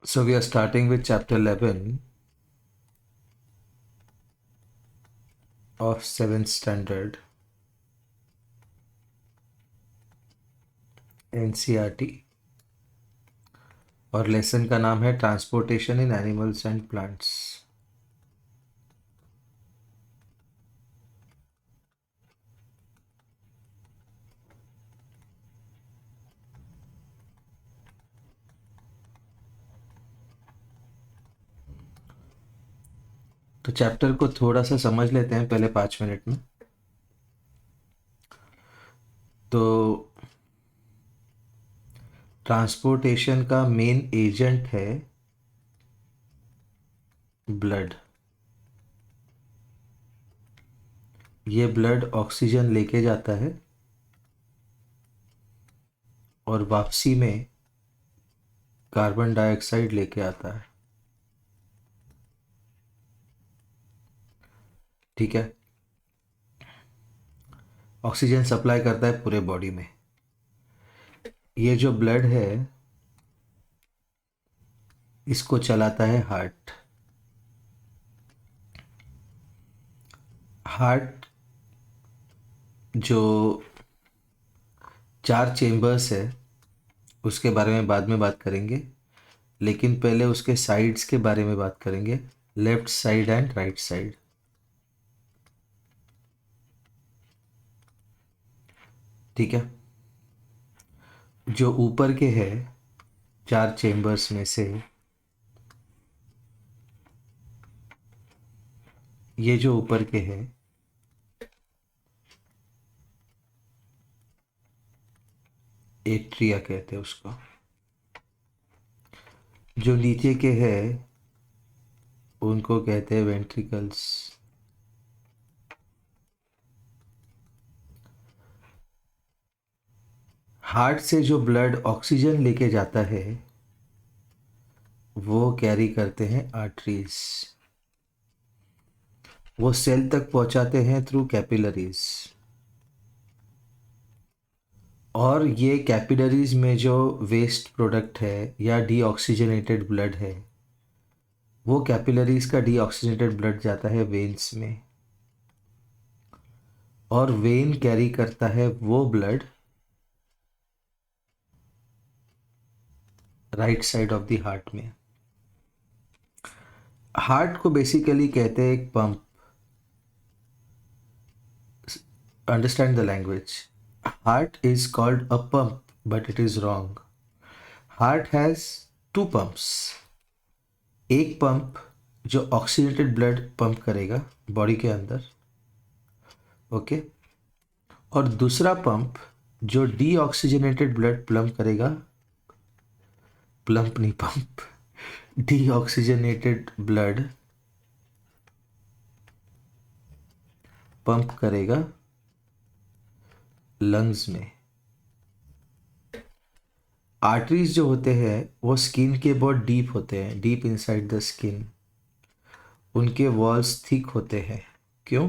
So we are starting with chapter 11 of 7th standard NCERT और lesson का नाम है transportation in animals and plants. तो chapter को थोड़ा सा समझ लेते हैं पहले 5 मिनट में। तो ट्रांसपोर्टेशन का मेन एजेंट है ब्लड। ये ब्लड ऑक्सीजन लेके जाता है और वापसी में कार्बन डाइऑक्साइड लेके आता है। ठीक है, ऑक्सीजन सप्लाई करता है पूरे बॉडी में। ये जो ब्लड है इसको चलाता है हार्ट। हार्ट जो 4 चेम्बर्स है उसके बारे में बाद में बात करेंगे, लेकिन पहले उसके साइड्स के बारे में बात करेंगे, left side and right side. ठीक है, जो ऊपर के है 4 चेम्बर्स में से ये जो ऊपर के है एट्रिया कहते हैं उसको। जो नीचे के है उनको कहते हैं वेंट्रिकल्स। हार्ट से जो ब्लड ऑक्सीजन लेके जाता है वो कैरी करते हैं आर्टरीज। वो सेल तक पहुंचाते हैं थ्रू कैपिलरीज। और ये कैपिलरीज में जो वेस्ट प्रोडक्ट है या डीऑक्सीजनेटेड ब्लड है वो कैपिलरीज का डीऑक्सीजनेटेड ब्लड जाता है वेन्स में, और वेन कैरी करता है वो blood right side of the heart में। हार्ट को बेसिकली कहते हैं एक pump. Understand the language. Heart is called a pump but it is wrong. Heart has 2 pumps. एक पंप जो ऑक्सीजनेटेड ब्लड पंप करेगा बॉडी के अंदर, ओके, और दूसरा पंप जो डीऑक्सीजनेटेड ब्लड प्लम्प करेगा, प्लम्प नहीं पंप, डीऑक्सीजनेटेड ब्लड पंप करेगा लंग्स में। आर्टरीज जो होते हैं वो स्किन के बहुत डीप होते हैं, डीप इनसाइड द स्किन। उनके वॉल्स थिक होते हैं। क्यों?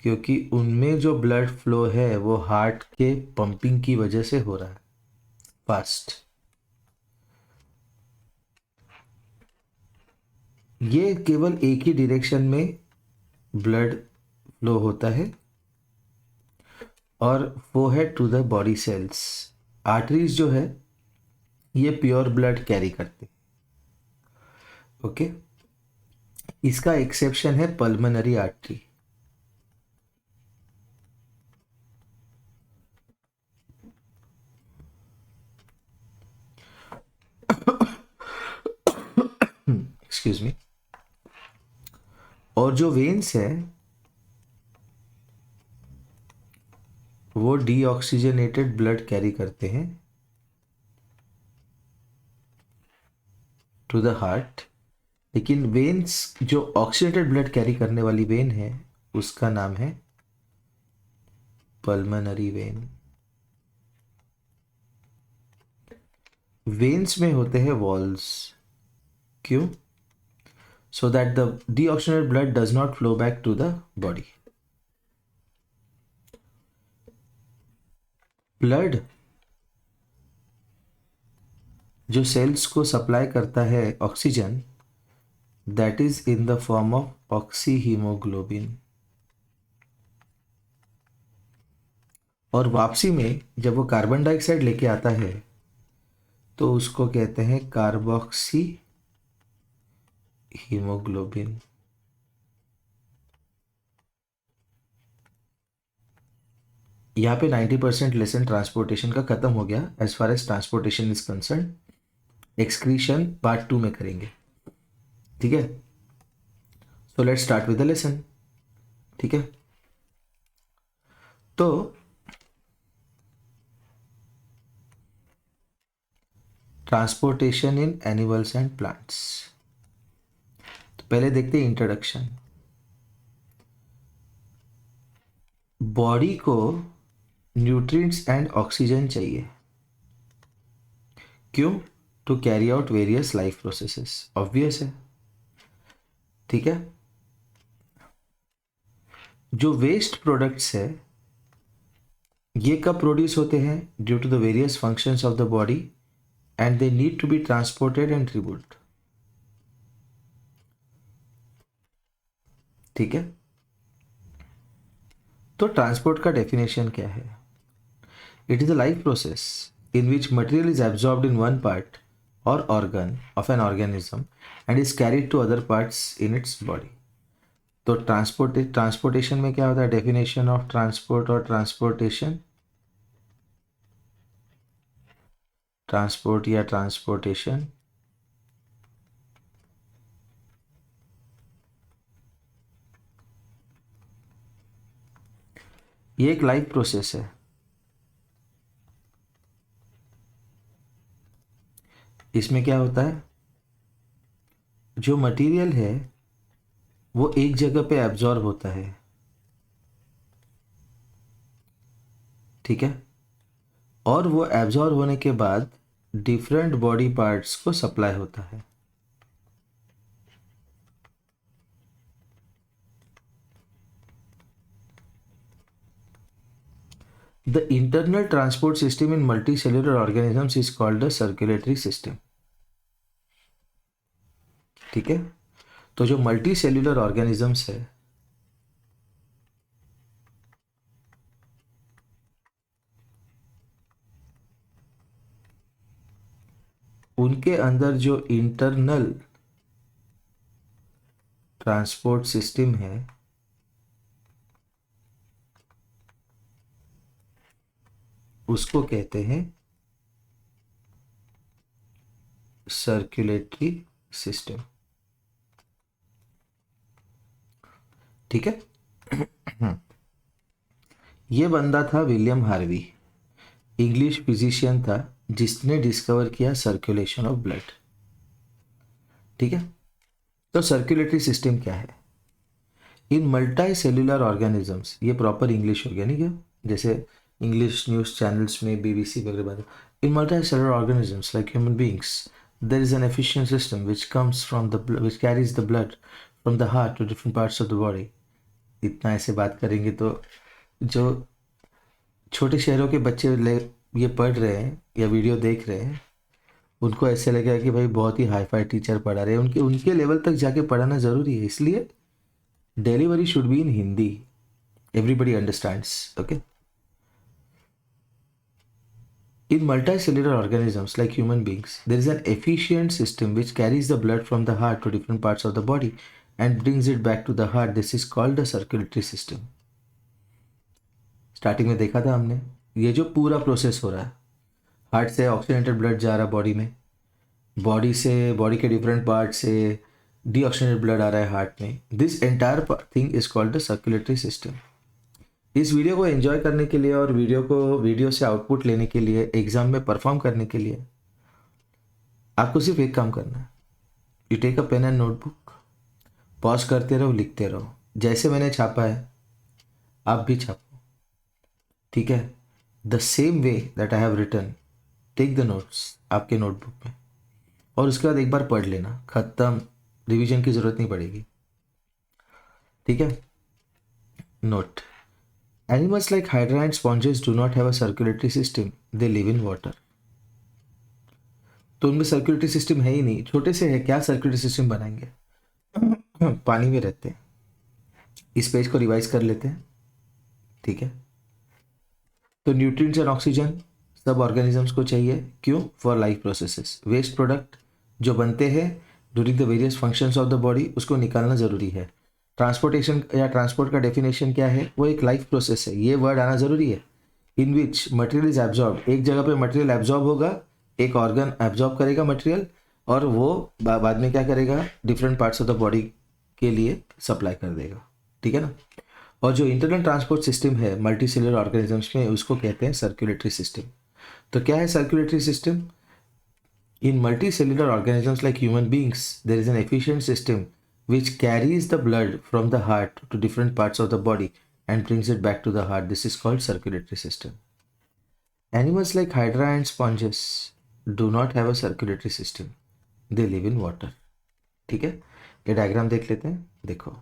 क्योंकि उनमें जो ब्लड फ्लो है वो हार्ट के पंपिंग की वजह से हो रहा है फास्ट। ये केवल एक ही डायरेक्शन में ब्लड फ्लो होता है और वो है to the body cells. Arteries जो है ये प्योर ब्लड कैरी करते हैं। ओके, इसका एक्सेप्शन है पल्मोनरी आर्टरी। Excuse me. और जो वेन्स है वो डीऑक्सीजनेटेड ब्लड कैरी करते हैं टू द हार्ट। लेकिन वेन्स जो ऑक्सीजनेटेड ब्लड कैरी करने वाली वेन है उसका नाम है पल्मोनरी वेन। वेन्स में होते हैं वॉल्स। क्यों? So that the deoxygenated blood does not flow back to the body. Blood जो सेल्स को सप्लाई करता है oxygen, that is in the form of oxy haemoglobin. और वापसी में जब वो कार्बन डाइऑक्साइड लेके आता है तो उसको कहते हैं कार्बोक्सी हीमोग्लोबिन। यहाँ पे 90% लेसन ट्रांसपोर्टेशन का खत्म हो गया as far as transportation is concern. Excretion part 2 में करेंगे, ठीक है। So let's start with the lesson, ठीक है। तो transportation in animals and plants, तो पहले देखते हैं इंट्रोडक्शन। बॉडी को न्यूट्रिएंट्स एंड ऑक्सीजन चाहिए, क्यों? To carry out various life processes, obvious है, ठीक है। जो वेस्ट प्रोडक्ट्स है ये कब प्रोड्यूस होते हैं? Due to the various functions of the body and they need to be transported and removed, ठीक है। तो ट्रांसपोर्ट का डेफिनेशन क्या है? It is a life process in which material is absorbed in one part or organ of an organism and is carried to other parts in its body. तो transportation में क्या होता है? डेफिनेशन ऑफ ट्रांसपोर्ट और transportation, transport या transportation ये एक life process है। इसमें क्या होता है? जो मटेरियल है वो एक जगह पे एब्जॉर्ब होता है, ठीक है, और वो एब्जॉर्ब होने के बाद डिफरेंट बॉडी पार्ट्स को सप्लाई होता है। The internal transport system in multicellular organisms is called the circulatory system, ठीक है। तो जो मल्टी सेल्यूलर ऑर्गेनिजम्स है उनके अंदर जो इंटरनल ट्रांसपोर्ट सिस्टम है उसको कहते हैं सर्कुलेटरी सिस्टम, ठीक है। ये बंदा था विलियम हार्वी, इंग्लिश फिजिशियन था जिसने डिस्कवर किया सर्कुलेशन ऑफ ब्लड, ठीक है। तो सर्कुलेटरी सिस्टम क्या है? इन मल्टी सेल्यूलर ऑर्गेनिजम्स, ये प्रॉपर इंग्लिश हो गया नहीं क्या, जैसे इंग्लिश न्यूज़ चैनल्स में बीबीसी वगैरह बात। In multi cellular organisms like human beings there is an efficient system which comes from which carries the blood from the heart to different parts of the body। इतना ऐसे बात करेंगे तो जो छोटे शहरों के बच्चे ये पढ़ रहे हैं या वीडियो देख रहे हैं उनको ऐसे लगेगा कि भाई बहुत ही हाई फाई टीचर पढ़ा रहे हैं, उनके उनके लेवल तक जाके पढ़ाना ज़रूरी है, इसलिए delivery should be in Hindi, everybody understands, okay. In multicellular organisms like human beings, there is an efficient system which carries the blood from the heart to different parts of the body and brings it back to the heart. This is called the circulatory system. Starting में देखा था हमने ये जो पूरा process हो रहा है, हार्ट से ऑक्सीजनेटेड ब्लड जा रहा है बॉडी में, बॉडी से बॉडी के डिफरेंट पार्ट से डीऑक्सीजनेटेड ब्लड आ रहा है हार्ट में। This entire thing is called the circulatory system. इस वीडियो को एंजॉय करने के लिए और वीडियो से आउटपुट लेने के लिए, एग्जाम में परफॉर्म करने के लिए आपको सिर्फ एक काम करना है, you take a pen and notebook, pause करते रहो, लिखते रहो, जैसे मैंने छापा है आप भी छापो, ठीक है। The same way that I have written, take the notes आपके नोटबुक में और उसके बाद एक बार पढ़ लेना, खत्म, रिवीजन की ज़रूरत नहीं पड़ेगी, ठीक है। Note, animals like hydra and sponges do not have a circulatory system, they live in water। तो उनमें सर्कुलेटरी सिस्टम है ही नहीं, छोटे से है, क्या सर्कुलेटरी सिस्टम बनाएंगे? पानी में रहते हैं। इस पेज को रिवाइज कर लेते हैं, ठीक है। तो न्यूट्रिएंट्स एंड ऑक्सीजन सब ऑर्गेनिजम्स को चाहिए, क्यों? For life processes. Waste product जो बनते हैं during the various functions of the body, उसको निकालना जरूरी है। ट्रांसपोर्टेशन या ट्रांसपोर्ट का डेफिनेशन क्या है? वो एक लाइफ प्रोसेस है, ये वर्ड आना जरूरी है। इन विच मटेरियल इज एब्जॉर्ब, एक जगह पे मटेरियल एब्जॉर्ब होगा, एक ऑर्गन एब्जॉर्ब करेगा मटेरियल, और वो बाद में क्या करेगा? Different parts of the body के लिए सप्लाई कर देगा, ठीक है ना। और जो इंटरनल ट्रांसपोर्ट सिस्टम है मल्टी सेलुलर ऑर्गेनिजम्स में, उसको कहते हैं सर्कुलेटरी सिस्टम। तो क्या है circulatory system? In multi cellular organisms like human beings there is an efficient system which carries the blood from the heart to different parts of the body and brings it back to the heart. This is called circulatory system. Animals like hydra and sponges do not have a circulatory system. They live in water. ठीक है, ये diagram देख लेते हैं। देखो,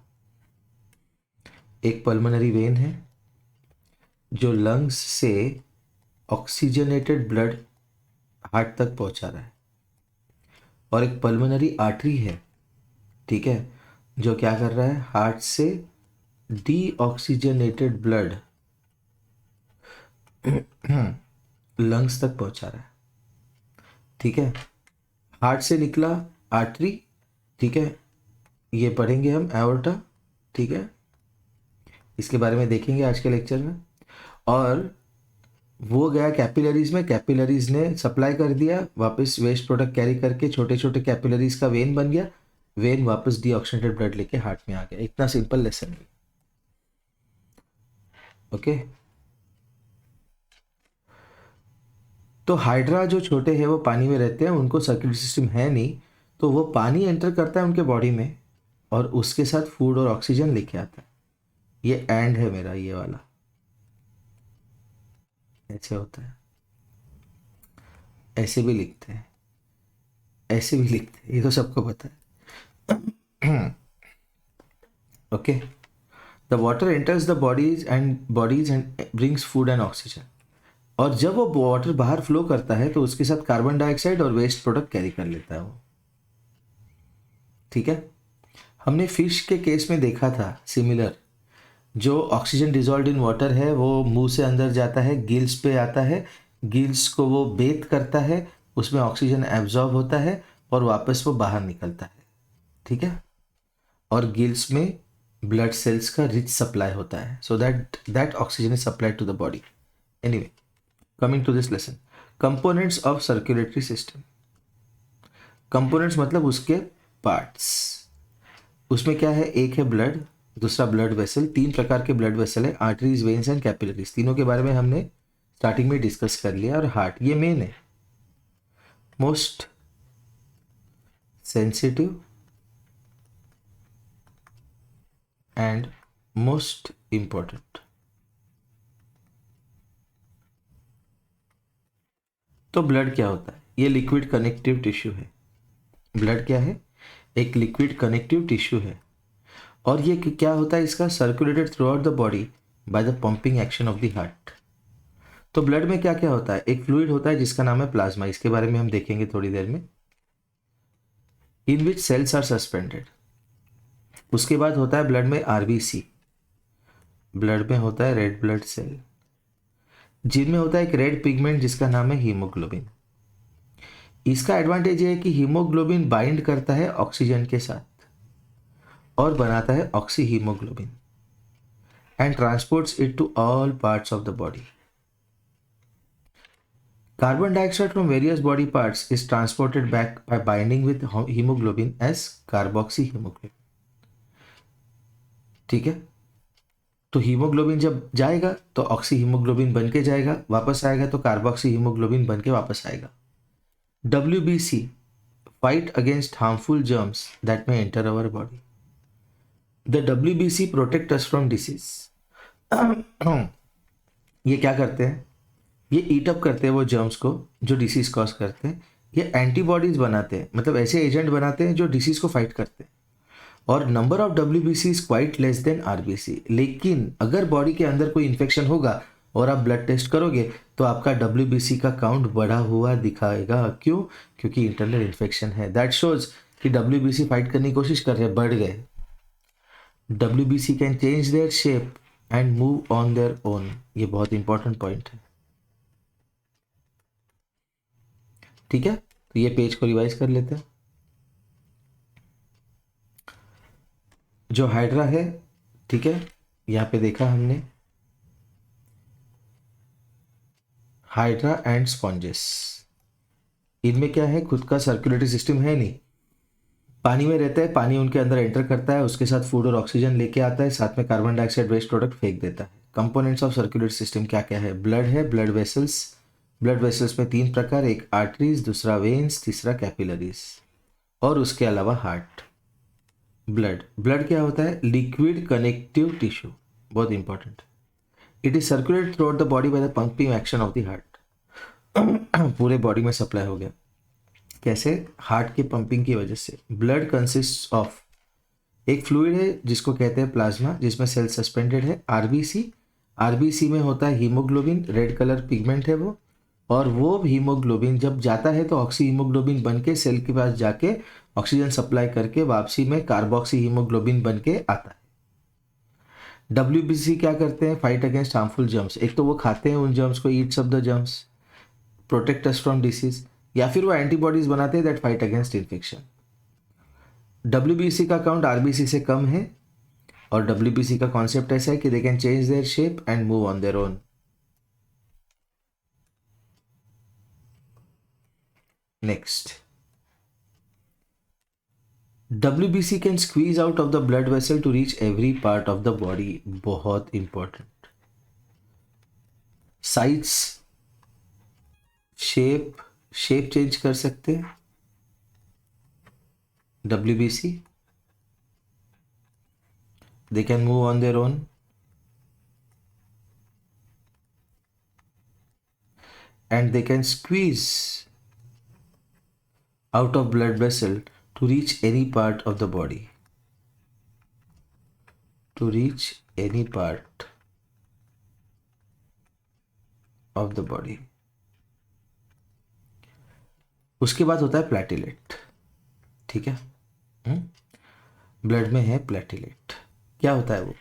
एक pulmonary when है जो लंग्स से ऑक्सीजनेटेड ब्लड हार्ट तक पहुंचा रहा है, और एक पल्मोनरी आर्टरी है, ठीक है, जो क्या कर रहा है? हार्ट से डीऑक्सीजनेटेड ब्लड लंग्स तक पहुंचा रहा है, ठीक है। हार्ट से निकला आर्टरी, ठीक है, ये पढ़ेंगे हम एओर्टा, ठीक है, इसके बारे में देखेंगे आज के लेक्चर में। और वो गया कैपिलरीज में, कैपिलरीज ने सप्लाई कर दिया, वापस वेस्ट प्रोडक्ट कैरी करके छोटे छोटे कैपिलरीज का वेन बन गया, वेन वापस डीऑक्सीजनेटेड ब्लड लेके हार्ट में आ गया। इतना सिंपल लेसन है, ओके। तो हाइड्रा जो छोटे हैं वो पानी में रहते हैं, उनको सर्कुलेटरी सिस्टम है नहीं, तो वो पानी एंटर करता है उनके बॉडी में और उसके साथ फूड और ऑक्सीजन लेके आता है। ये एंड है मेरा, ये वाला ऐसे होता है, ऐसे भी लिखते हैं, ऐसे भी लिखते हैं, ये तो सबको पता है। Okay, the water enters the bodies and brings food and oxygen. और जब वो वाटर बाहर फ्लो करता है तो उसके साथ कार्बन डाइऑक्साइड और वेस्ट प्रोडक्ट कैरी कर लेता है वो, ठीक है। हमने फिश के केस में देखा था सिमिलर, जो ऑक्सीजन डिजॉल्व इन वाटर है वो मुंह से अंदर जाता है, गिल्स पे आता है, गिल्स को वो बेथ करता है, उसमें ऑक्सीजन एब्जॉर्ब होता है और वापस वो बाहर निकलता है, ठीक है। और गिल्स में ब्लड सेल्स का रिच सप्लाई होता है, so that oxygen is supplied to the body. Anyway, coming to this lesson, components of circulatory system. Components मतलब उसके पार्ट्स। उसमें क्या है? एक है ब्लड, दूसरा ब्लड वेसल। तीन प्रकार के ब्लड वेसल है, आर्टरीज, वेन्स एंड कैपिलरीज। तीनों के बारे में हमने स्टार्टिंग में डिस्कस कर लिया। और हार्ट ये मेन है, most sensitive and most important. तो ब्लड क्या होता है? ये लिक्विड कनेक्टिव टिश्यू है। ब्लड क्या है? एक लिक्विड कनेक्टिव टिश्यू है। और ये क्या होता है? इसका circulated through out the body by the pumping action of the heart. तो ब्लड में क्या क्या होता है? एक फ्लूइड होता है जिसका नाम है प्लाज्मा, इसके बारे में हम देखेंगे थोड़ी देर में, इन विच सेल्स आर सस्पेंडेड। उसके बाद होता है ब्लड में आरबीसी, ब्लड में होता है रेड ब्लड सेल, जिनमें होता है एक रेड पिगमेंट जिसका नाम है हीमोग्लोबिन। इसका एडवांटेज ये है कि हीमोग्लोबिन बाइंड करता है ऑक्सीजन के साथ और बनाता है oxy haemoglobin and transports it to all parts of the body. Carbon dioxide from various body parts is transported back by binding with hemoglobin as carboxyhemoglobin. ठीक है, तो हीमोग्लोबिन जब जाएगा तो ऑक्सी हीमोग्लोबिन बन के जाएगा, वापस आएगा तो कार्बोक्सी हीमोग्लोबिन बन के वापस आएगा। WBC fight against harmful germs that may enter our body. The WBC protect us from disease. ये क्या करते हैं? ये ईट अप करते हैं वो जर्म्स को जो डिसीज कॉज करते हैं। ये एंटीबॉडीज बनाते हैं, मतलब ऐसे एजेंट बनाते हैं जो डिसीज को फाइट करते हैं। और number of WBC is quite less than RBC। लेकिन अगर बॉडी के अंदर कोई इन्फेक्शन होगा और आप ब्लड टेस्ट करोगे तो आपका WBC का काउंट बढ़ा हुआ दिखाएगा। क्यों? क्योंकि इंटरनल इन्फेक्शन है। दैट शोज कि WBC फाइट करने की कोशिश कर रहे हैं, बढ़ गए। WBC can change their shape and move on their own. ये बहुत इंपॉर्टेंट पॉइंट है। ठीक है, तो ये पेज को रिवाइज कर लेते हैं। जो हाइड्रा है, ठीक है, यहाँ पे देखा हमने हाइड्रा एंड स्पॉन्जेस। इनमें क्या है, खुद का सर्कुलेटरी सिस्टम है नहीं, पानी में रहता है, पानी उनके अंदर एंटर करता है, उसके साथ फूड और ऑक्सीजन लेके आता है, साथ में कार्बन डाइऑक्साइड वेस्ट प्रोडक्ट फेंक देता है। कंपोनेंट्स ऑफ सर्कुलेटरी सिस्टम क्या क्या है? ब्लड है, ब्लड वेसल्स। ब्लड वेसल्स में 3 प्रकार, एक आर्टरीज, दूसरा वेन्स, तीसरा कैपिलरीज, और उसके अलावा हार्ट। ब्लड, ब्लड क्या होता है? लिक्विड कनेक्टिव टिश्यू, बहुत important. It is circulate through out the body by the pumping action of the heart. पूरे बॉडी में सप्लाई हो गया। कैसे? हार्ट की पंपिंग की वजह से। ब्लड कंसिस्ट ऑफ एक फ्लूइड है जिसको कहते हैं प्लाज्मा, जिसमें सेल सस्पेंडेड है, आरबीसी। आरबीसी में होता है हीमोग्लोबिन, रेड कलर पिगमेंट है वो, और वो हीमोग्लोबिन जब जाता है तो ऑक्सी हीमोग्लोबिन बन के सेल के पास जाके ऑक्सीजन सप्लाई करके वापसी में कार्बोक्सी हीमोग्लोबिन बन के आता है। WBC क्या करते हैं? Fight against harmful germs. एक तो वो खाते हैं उन जर्म्स को, Yeats of the germs, protect us from disease, या फिर वो एंटीबॉडीज बनाते हैं that fight against infection. WBC का काउंट RBC से कम है, और WBC का कॉन्सेप्ट ऐसा है कि they can change their shape and move on their own. Next, WBC can squeeze out of the blood vessel to reach every part of the body. बहुत important. Size, shape, shape change कर सकते हैं WBC। They can move on their own, and they can squeeze out of blood vessel to reach any part of the body, to reach any part of the body। उसके बाद होता है platelet. ठीक है, blood में है platelet. क्या होता है वो?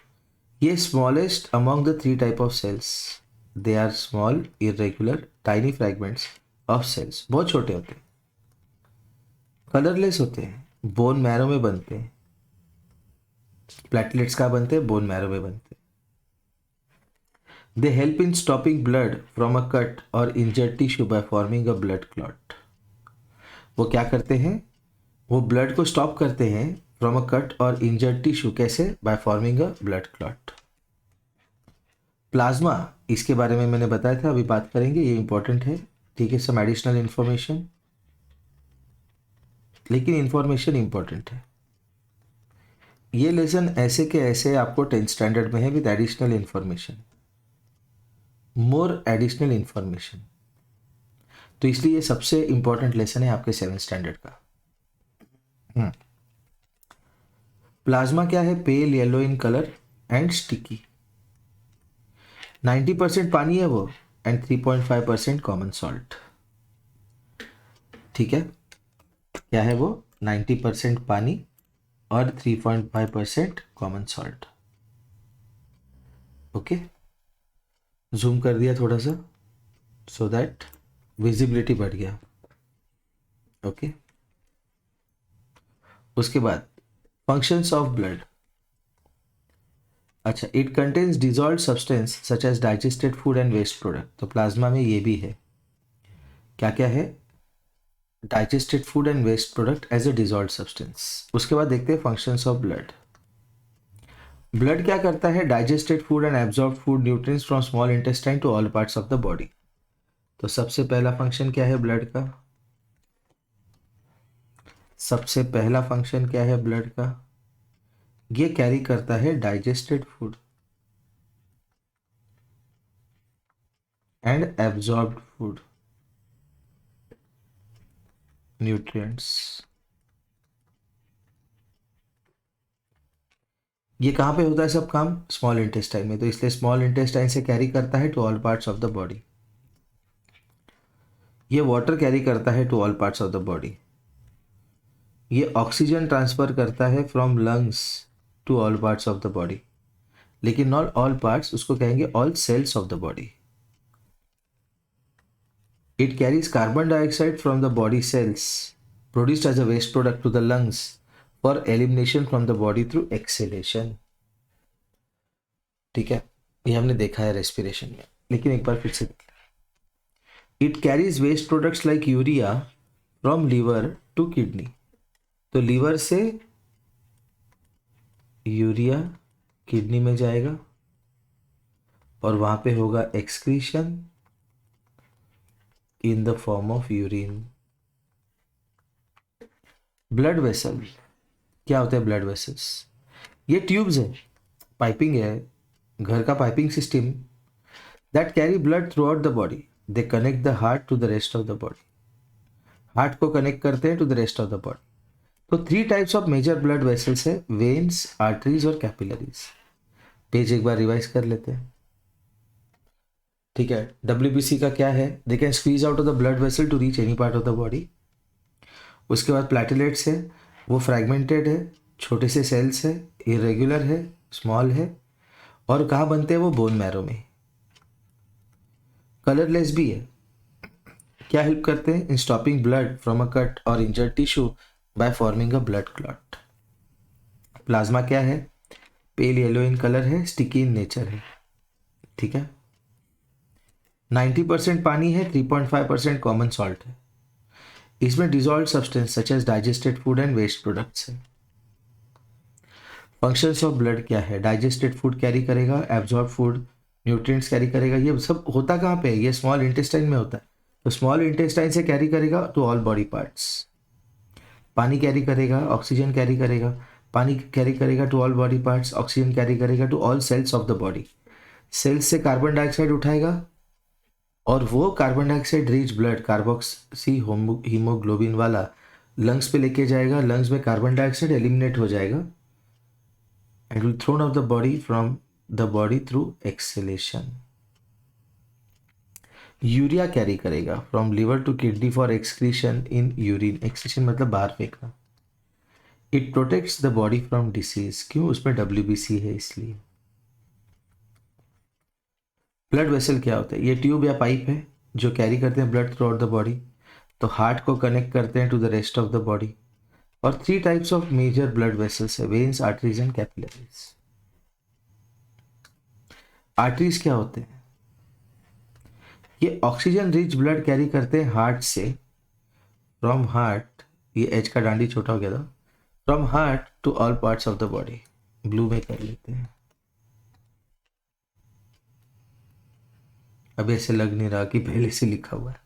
ये smallest among the 3 type of cells. They are small irregular tiny fragments of cells. बहुत छोटे होते हैं, कलरलेस होते हैं, बोन मैरो में बनते हैं। प्लेटलेट्स का बनते हैं? बोन मैरो में बनते हैं। They help in stopping blood from a cut or injured tissue by forming a blood clot. वो क्या करते हैं? वो ब्लड को स्टॉप करते हैं from a cut or injured tissue. कैसे? Bye forming a blood clot. Plasma, इसके बारे में मैंने बताया था, अभी बात करेंगे, ये इंपॉर्टेंट है। ठीक है, सम एडिशनल इंफॉर्मेशन, लेकिन इंफॉर्मेशन इंपॉर्टेंट है। ये लेसन ऐसे के ऐसे आपको 10th स्टैंडर्ड में है with additional information, more additional information. तो इसलिए ये सबसे इंपॉर्टेंट लेसन है आपके 7th स्टैंडर्ड का। प्लाज्मा क्या है? Pale yellow in colour and sticky. 90% पानी है वो, एंड 3.5% कॉमन सॉल्ट। ठीक है, क्या है वो? 90% पानी और 3.5% कॉमन सॉल्ट। ओके, जूम कर दिया थोड़ा सा सो दैट विजिबिलिटी बढ़ गया। ओके, उसके बाद फंक्शंस ऑफ ब्लड। अच्छा, it contains dissolve substance such as digested food and waste product. तो प्लाज्मा में ये भी है। क्या क्या है? Digested food and waste product as a dissolve substance. उसके बाद देखते हैं फंक्शंस ऑफ ब्लड। ब्लड क्या करता है? Digested food and absorb food nutrients from small intestine to all parts of the body. तो सबसे पहला फंक्शन क्या है ब्लड का? सबसे पहला फंक्शन क्या है ब्लड का? ये कैरी करता है digested food and absorbed food nutrients. ये कहाँ पे होता है सब काम? स्मॉल इंटेस्टाइन में, तो इसलिए स्मॉल इंटेस्टाइन से कैरी करता है to all parts of the body. ये वाटर कैरी करता है to all parts of the body. ये ऑक्सीजन ट्रांसफर करता है from lungs to all parts of the body, लेकिन नॉट ऑल पार्ट्स, उसको कहेंगे all cells of the body. It carries carbon dioxide from the body cells produced as a waste product to the lungs for elimination from the body through exhalation. ठीक है, ये हमने देखा है respiration में, लेकिन एक बार फिर से it carries waste products like urea from liver to kidney. तो लीवर से यूरिया किडनी में जाएगा और वहां पे होगा excretion in the form of urine. Blood vessel क्या होता है? ब्लड वेसल्स ये ट्यूब्स है, पाइपिंग है, घर का piping system that carry blood throughout the body. They connect the heart to the rest of the body. Heart को connect करते हैं to the rest of the body. तो 3 types of major blood vessels है, veins, arteries और capillaries. Page एक बार revise कर लेते हैं। ठीक है, WBC का क्या है? They can squeeze out of the blood vessel to reach any part of the body. उसके बाद प्लेटलेट्स है, वो फ्रैगमेंटेड है, छोटे से सेल्स है, इरेगुलर है, स्मॉल है, और कहाँ बनते हैं वो? बोन मैरो में। कलरलेस भी है, क्या हेल्प करते हैं? In stopping blood from a cut or injured tissue by forming a blood clot. Plasma क्या है? पेल येलो इन कलर है, स्टिकी इन नेचर है। ठीक है, 90% पानी है, 3.5% कॉमन सॉल्ट है। इसमें dissolve substance such as digested food and waste products है। फंक्शंस ऑफ ब्लड क्या है? डाइजेस्टेड फूड कैरी करेगा, एब्जॉर्ब फूड, न्यूट्रिएंट्स कैरी करेगा। ये सब होता कहाँ पे है? ये स्मॉल इंटेस्टाइन में होता है। तो स्मॉल इंटेस्टाइन से कैरी करेगा टू ऑल बॉडी पार्ट्स। पानी कैरी करेगा, ऑक्सीजन कैरी करेगा, पानी कैरी करेगा to all body parts, oxygen carry करेगा to all cells of the body. Cells से कार्बन डाइऑक्साइड उठाएगा और वो carbon dioxide rich blood carboxy haemoglobin वाला लंग्स पे लेके जाएगा। लंग्स में कार्बन डाइऑक्साइड एलिमिनेट हो जाएगा and will thrown off the body from the body through exhalation. Urea carry करेगा from liver to kidney for excretion in urine. Excretion मतलब बाहर फेंकना। It protects the body from disease. क्यों? उसमें WBC है इसलिए। ब्लड वेसल क्या होता है? ये ट्यूब या पाइप है जो कैरी करते हैं blood throughout the body. तो हार्ट को कनेक्ट करते हैं to the rest of the body. और 3 types of major blood vessels है, veins, arteries and capillaries. Arteries क्या होते हैं? ये ऑक्सीजन रिच ब्लड कैरी करते हैं हार्ट से, फ्रॉम हार्ट, ये एच का डांडी छोटा हो गया था, from heart to all parts of the body. Blue में कर लेते हैं। अब ऐसे लग नहीं रहा कि पहले से लिखा हुआ है,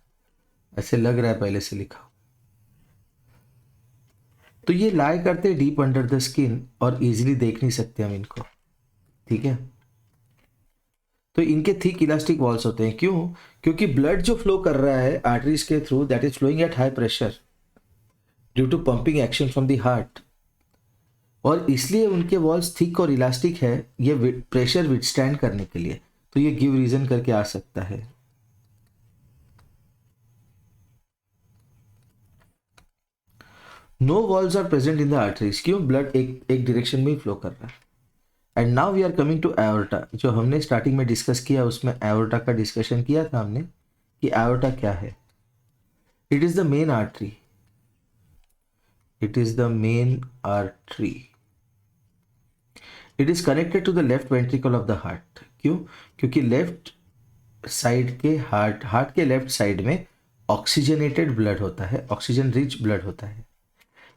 ऐसे लग रहा है पहले से लिखा हुआ। तो ये लाई करते डीप अंडर द स्किन और इजीली देख नहीं सकते हम इनको। ठीक है, तो इनके थिक इलास्टिक वॉल्स होते हैं। क्यों? क्योंकि ब्लड जो फ्लो कर रहा है आर्टरीज के through, that is flowing at high pressure due to pumping action from the heart, और इसलिए उनके वॉल्स थिक और इलास्टिक है, ये प्रेशर विथस्टैंड करने के लिए। तो ये गिव रीजन करके आ सकता है। No walls are present in the arteries. क्यों? ब्लड एक डायरेक्शन में ही फ्लो कर रहा है। And now we are coming to aorta. जो हमने स्टार्टिंग में डिस्कस किया उसमें एओर्टा का डिस्कशन किया था हमने कि एओर्टा क्या है। It is the main artery. It is the main artery. It is connected to the left ventricle of the heart. क्यों? क्योंकि लेफ्ट साइड के हार्ट के लेफ्ट साइड में ऑक्सीजनेटेड ब्लड होता है, ऑक्सीजन रिच ब्लड होता है।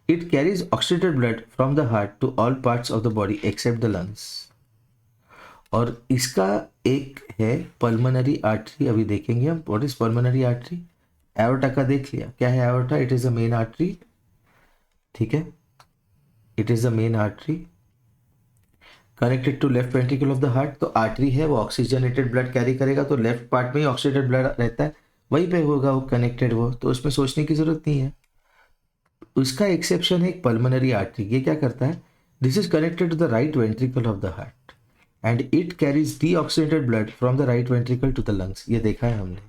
It carries oxidated blood from the heart to all parts of the body except the lungs. और इसका एक है पल्मोनरी आर्टरी, अभी देखेंगे हम what is pulmonary artery. Aorta का देख लिया, क्या है aorta? It is the main artery. ठीक है, it is the main artery connected to left ventricle of the heart. तो आर्टरी है, वो ऑक्सीजनेटेड ब्लड कैरी करेगा, तो लेफ्ट पार्ट में ही ऑक्सीडेटेड ब्लड रहता है, वहीं पे होगा वो कनेक्टेड, वो तो उसमें सोचने की जरूरत नहीं है। उसका एक्सेप्शन है एक पल्मोनरी आर्टरी। ये क्या करता है? This is connected to the right ventricle of the heart and it carries deoxygenated blood from the right ventricle to the lungs. ये देखा है हमने.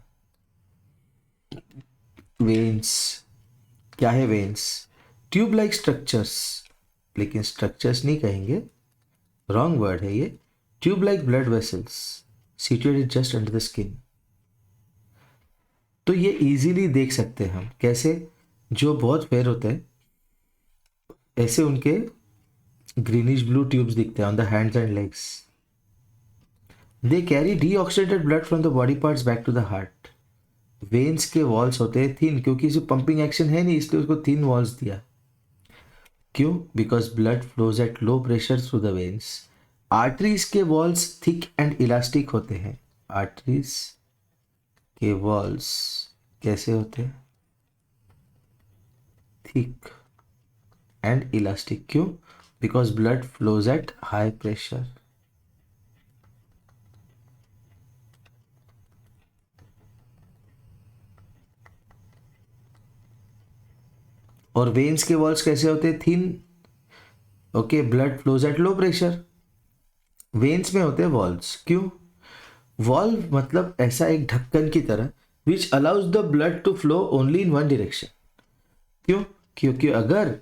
वेन्स क्या है? वेन्स ट्यूब लाइक स्ट्रक्चर्स, लेकिन स्ट्रक्चर्स नहीं कहेंगे, रॉन्ग वर्ड है ये. Tube like blood vessels situated just under the skin. तो ये इजीली देख सकते हैं हम कैसे, जो बहुत फेयर होते हैं ऐसे उनके ग्रीनिश ब्लू ट्यूब्स दिखते हैं on the hands and legs. They carry deoxygenated blood from the body parts back to the heart. Veins के वॉल्स होते हैं थिन, क्योंकि इसे पंपिंग एक्शन है नहीं इसलिए उसको थिन वॉल्स दिया. क्यों? Because blood flows at low pressure through the veins. Arteries के वॉल्स थिक एंड इलास्टिक होते हैं. आर्टरीज के वॉल्स कैसे होते हैं? Thick and elastic. क्यों? Because blood flows at high pressure. और वेन्स के वॉल्स कैसे होते हैं? Thin. Okay, blood flows at low pressure. Veins में होते हैं वॉल्स. क्यों? वॉल्व मतलब ऐसा एक ढक्कन की तरह which allows the blood to flow only in one direction. क्यों? क्योंकि अगर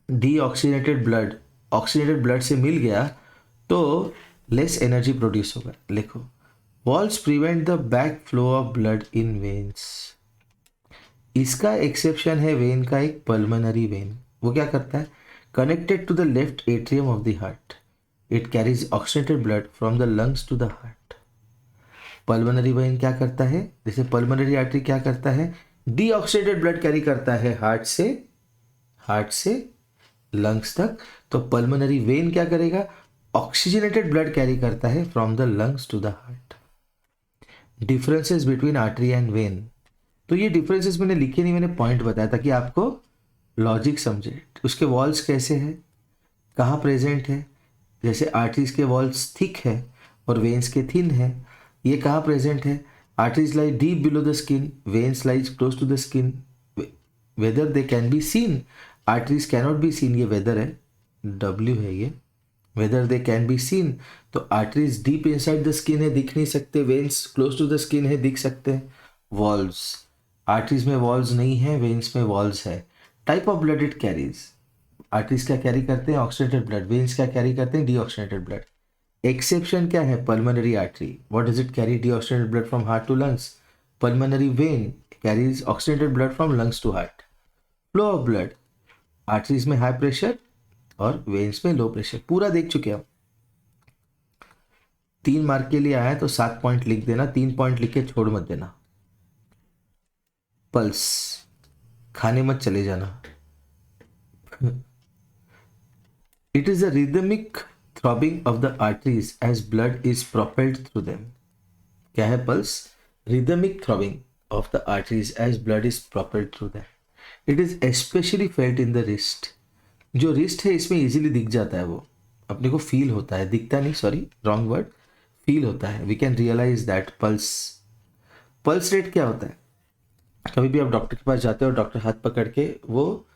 डीऑक्सीनेटेड ब्लड ऑक्सीनेटेड ब्लड से मिल गया तो लेस एनर्जी प्रोड्यूस होगा. लिखो, valves prevent the back flow of blood in veins. इसका एक्सेप्शन है वेन का एक पल्मोनरी वेन. वो क्या करता है? Connected to the left atrium of the heart. It carries oxygenated blood from the lungs to the heart. Pulmonary vein क्या करता है? जैसे पल्मोनरी आर्टरी क्या करता है? डीऑक्सीनेटेड ब्लड कैरी करता है हार्ट से लंग्स तक. तो पल्मोनरी वेन क्या करेगा? ऑक्सीजनेटेड ब्लड कैरी करता है from the lungs to the heart. Differences between artery and vein. तो ये डिफरेंसेस मैंने लिखे नहीं, मैंने पॉइंट बताया ताकि आपको लॉजिक समझे. उसके वॉल्स कैसे हैं, कहाँ प्रेजेंट है. जैसे आर्टरीज के वॉल्स थिक है और वेन्स के थिन है. ये कहाँ प्रेजेंट है? Arteries lie deep below the skin, veins lies close to the skin. Whether they can be seen, arteries cannot be seen. ये वेदर है, W है ये. Whether they can be seen, तो arteries deep inside the skin है, दिख नहीं सकते. Veins close to the skin है, दिख सकते हैं. वॉल्स, आर्टरीज में वॉल्स नहीं है, वेन्स में वॉल्स है. Type of blood it carries. Arteries क्या कैरी करते हैं? Oxidated blood. वेन्स क्या कैरी करते हैं? Deoxidated blood. एक्सेप्शन क्या है? Pulmonary artery. What does it carry? Deoxygenated blood from heart to lungs. Pulmonary vein carries oxidated blood from lungs to heart. Flow of blood, arteries में high pressure और veins में low pressure. पूरा देख चुके हम. 3 mark के लिए आया है तो 7 पॉइंट लिख देना, 3 पॉइंट लिख के छोड़ मत देना. पल्स, खाने मत चले जाना. It is a rhythmic throbbing of the arteries as blood is propelled through them. क्या है pulse? Rhythmic throbbing of the arteries as blood is propelled through them. It is especially felt in the wrist. जो wrist है इसमें easily दिख जाता है, वो अपने को फील होता है, दिखता नहीं, सॉरी रॉन्ग वर्ड, फील होता है. We can realise that. Pulse, pulse rate क्या होता है? कभी भी आप डॉक्टर के पास जाते हो और डॉक्टर हाथ पकड़ के वो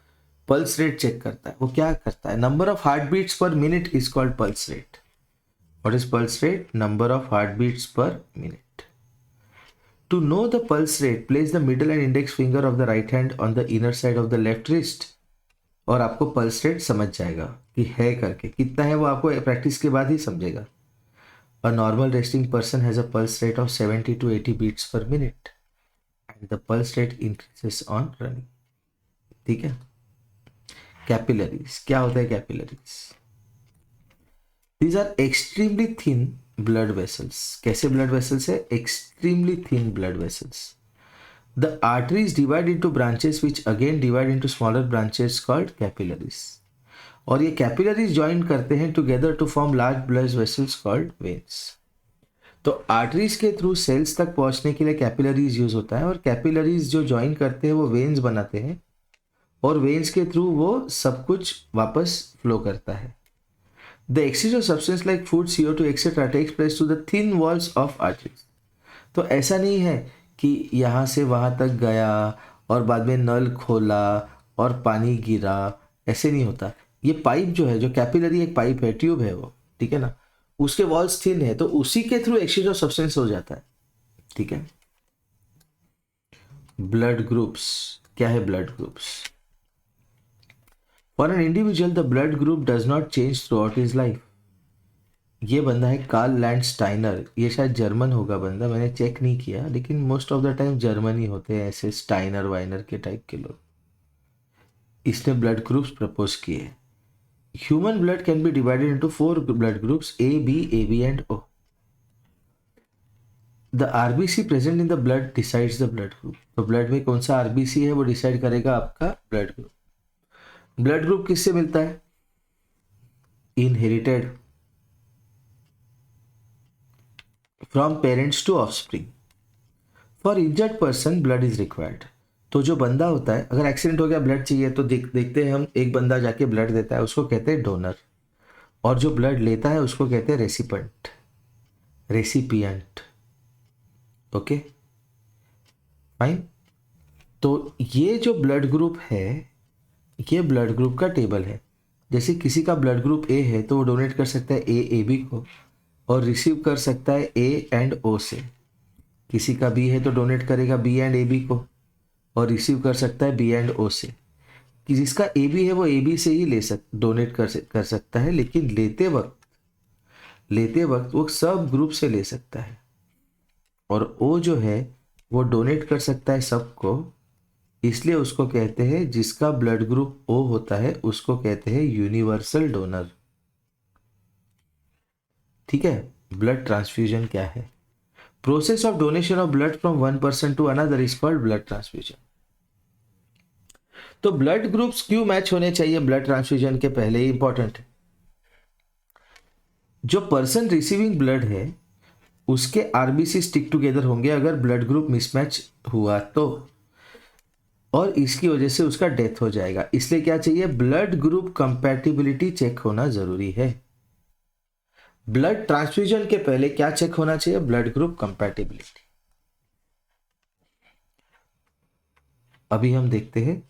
पल्स रेट चेक करता है. वो क्या करता है? Number of heart beats per minute is called pulse rate. What is pulse rate? Number of heart beats per minute. To know the pulse rate, place the middle and index finger of the right hand on the inner side of the left wrist और आपको pulse rate समझ जाएगा कि है करके. कितना है वो आपको प्रैक्टिस के बाद ही समझेगा. A normal resting person has a pulse rate of 70 to 80 beats per minute and the pulse rate increases on running. ठीक है. कैपिलरीज, क्या होता है capillaries? These are extremely thin blood vessels. कैसे ब्लड वेसल्स है? Extremely thin blood vessels. The arteries divide into branches which again divide into smaller branches called capillaries. और ये capillaries join करते हैं together to form large blood vessels called veins. तो arteries के through cells तक पहुंचने के लिए capillaries यूज होता है और capillaries जो join करते हैं वो veins बनाते हैं और veins के थ्रू वो सब कुछ वापस flow करता है. The exchange of substance like food, CO2, etc. takes place through the thin walls of arteries. तो ऐसा नहीं है कि यहाँ से वहाँ तक गया और बाद में नल खोला और पानी गिरा, ऐसे नहीं होता. ये पाइप जो है, जो कैपिलरी एक पाइप है, ट्यूब है वो, ठीक है ना, उसके वॉल्स थिन है, तो उसी के थ्रू एक्सचेंज ऑफ सब्सटेंस हो जाता है, ठीक है। ब्लड ग्रुप्स क्या है? Blood groups, for an individual the blood group does not change through out his life. ये बंदा है कार्ल लैंडस्टाइनर, ये शायद जर्मन होगा बंदा, मैंने चेक नहीं किया, लेकिन most of the time German ही होते हैं ऐसे स्टाइनर वाइनर के टाइप के लोग। इसने ब्लड ग्रुप्स प्रपोज किए। Human blood can be divided into 4 blood groups, A B, A B and O. The RBC present in the blood decides the blood group. तो ब्लड में कौन सा आरबीसी है वो डिसाइड करेगा आपका ब्लड ग्रुप। ब्लड ग्रुप किससे मिलता है? Inherited from parents to offspring. For injured person blood is required. तो जो बंदा होता है, अगर एक्सीडेंट हो गया ब्लड चाहिए, तो देखते हैं हम, एक बंदा जाके ब्लड देता है, उसको कहते हैं डोनर, और जो ब्लड लेता है उसको कहते हैं रेसिपिएंट। Okay fine. तो ये जो ब्लड ग्रुप है, ये ब्लड ग्रुप का टेबल है। जैसे किसी का ब्लड ग्रुप ए है तो वो डोनेट कर सकता है ए बी को, और रिसीव कर सकता है ए एंड ओ से। किसी का बी है तो डोनेट करेगा बी एंड ए बी को, और रिसीव कर सकता है बी एंड ओ से। कि जिसका ए बी है वो ए बी से ही डोनेट कर सकता है, लेकिन लेते वक्त वो सब ग्रुप से ले सकता है। और ओ जो है वो डोनेट कर सकता है सबको, इसलिए उसको कहते हैं, जिसका ब्लड ग्रुप ओ होता है उसको कहते हैं यूनिवर्सल डोनर, ठीक है। ब्लड ट्रांसफ्यूजन क्या है? Process of donation of blood from one person to another is called blood transfusion. तो ब्लड ग्रुप्स क्यों मैच होने चाहिए ब्लड ट्रांसफ्यूजन के पहले? इंपॉर्टेंट है। जो पर्सन रिसीविंग ब्लड है उसके आरबीसी स्टिक टुगेदर होंगे अगर ब्लड ग्रुप मिसमैच हुआ तो, और इसकी वजह से उसका डेथ हो जाएगा। इसलिए क्या चाहिए? ब्लड ग्रुप कंपैटिबिलिटी चेक होना जरूरी है। ब्लड ट्रांसफ्यूजन के पहले क्या चेक होना चाहिए? Blood group compatibility. अभी हम देखते हैं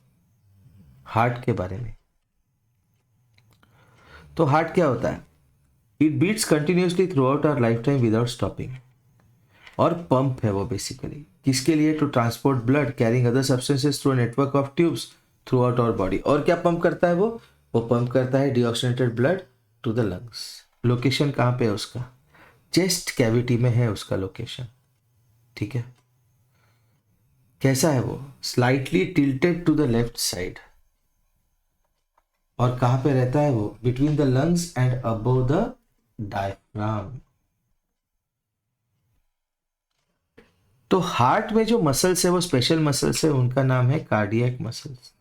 हार्ट के बारे में। तो हार्ट क्या होता है? It beats continuously throughout our lifetime without stopping, और पंप है वो बेसिकली किसके लिए? To transport blood carrying other substances through network of tubes throughout our body. और क्या पंप करता है वो पंप करता है deoxygenated blood to the lungs. Location कहाँ पे है उसका? चेस्ट कैविटी में है उसका लोकेशन, ठीक है। कैसा है वो? Slightly tilted to the left side. और कहाँ पे रहता है वो? Between the lungs and above the diaphragm. तो हार्ट में जो मसल्स है वो स्पेशल मसल्स है, उनका नाम है cardiac muscles.